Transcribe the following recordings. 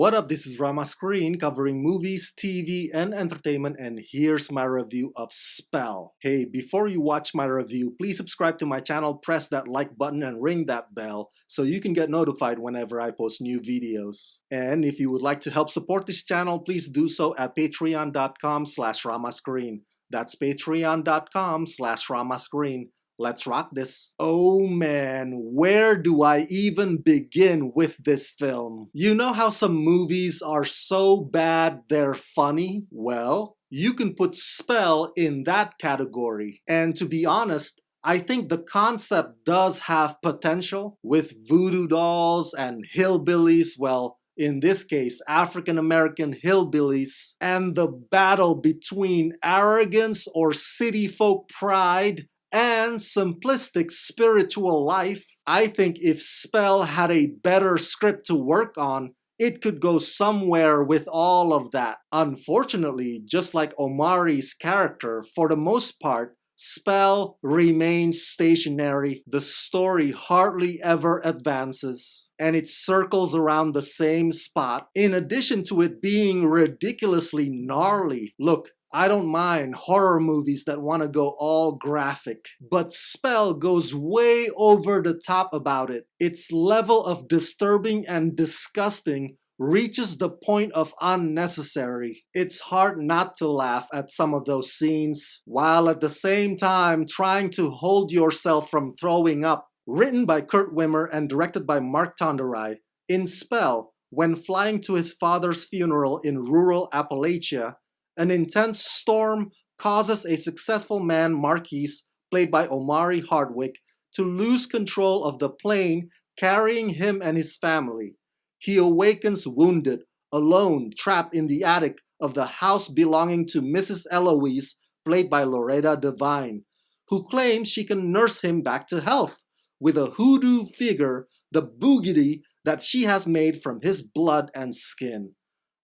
What up, this is Rama Screen covering movies, TV, and entertainment, and here's my review of Spell. Hey, before you watch my review, please subscribe to my channel, press that like button, and ring that bell so you can get notified whenever I post new videos. And if you would like to help support this channel, please do so at patreon.com/ramascreen. That's patreon.com/ramascreen. Let's rock this. Oh man, where do I even begin with this film? You know how some movies are so bad they're funny? Well, you can put Spell in that category. And to be honest, I think the concept does have potential with voodoo dolls and hillbillies, well, in this case, African-American hillbillies, and the battle between arrogance or city folk pride and simplistic spiritual life. I think if Spell had a better script to work on, it could go somewhere with all of that. Unfortunately, just like Omari's character, for the most part, Spell remains stationary. The story hardly ever advances, and it circles around the same spot, in addition to it being ridiculously gnarly. Look, I don't mind horror movies that want to go all graphic, but Spell goes way over the top about it. Its level of disturbing and disgusting reaches the point of unnecessary. It's hard not to laugh at some of those scenes, while at the same time trying to hold yourself from throwing up. Written by Kurt Wimmer and directed by Mark Tonderai, in Spell, when flying to his father's funeral in rural Appalachia, an intense storm causes a successful man, Marquise, played by Omari Hardwick, to lose control of the plane carrying him and his family. He awakens wounded, alone, trapped in the attic of the house belonging to Mrs. Eloise, played by Loretta Devine, who claims she can nurse him back to health with a hoodoo figure, the boogity that she has made from his blood and skin.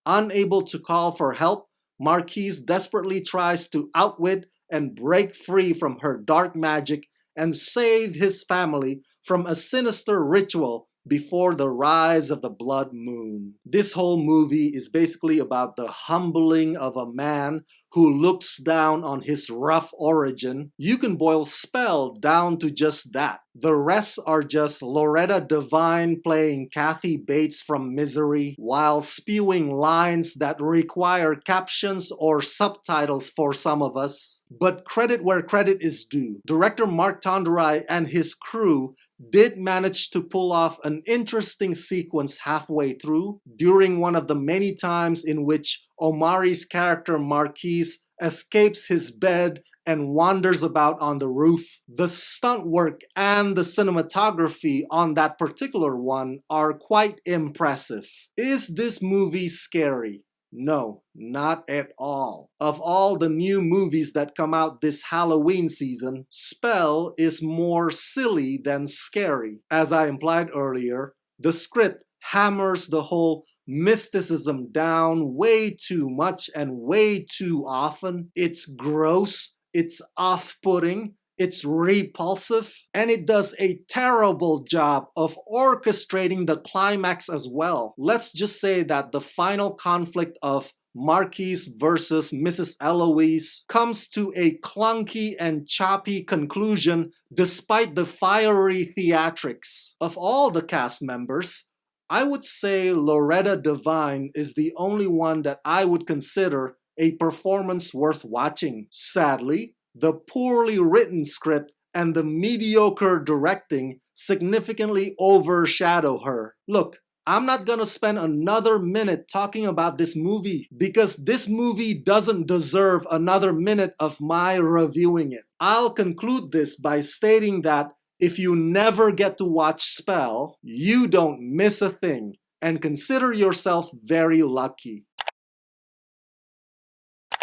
Unable to call for help, Marquise desperately tries to outwit and break free from her dark magic and save his family from a sinister ritual before the rise of the blood moon. This whole movie is basically about the humbling of a man who looks down on his rough origin. You can boil Spell down to just that. The rest are just Loretta Devine playing Kathy Bates from Misery while spewing lines that require captions or subtitles for some of us. But credit where credit is due. Director Mark Tonderai and his crew did manage to pull off an interesting sequence halfway through, during one of the many times in which Omari's character Marquise escapes his bed and wanders about on the roof. The stunt work and the cinematography on that particular one are quite impressive. Is this movie scary? No, not at all. Of all the new movies that come out this Halloween season, Spell is more silly than scary. As I implied earlier, the script hammers the whole mysticism down way too much and way too often. It's gross, it's off-putting, it's repulsive, and it does a terrible job of orchestrating the climax as well. Let's just say that the final conflict of Marquise versus Mrs. Eloise comes to a clunky and choppy conclusion despite the fiery theatrics. Of all the cast members, I would say Loretta Devine is the only one that I would consider a performance worth watching. Sadly, the poorly written script and the mediocre directing significantly overshadow her. Look, I'm not gonna spend another minute talking about this movie because this movie doesn't deserve another minute of my reviewing it. I'll conclude this by stating that if you never get to watch Spell, you don't miss a thing, and consider yourself very lucky.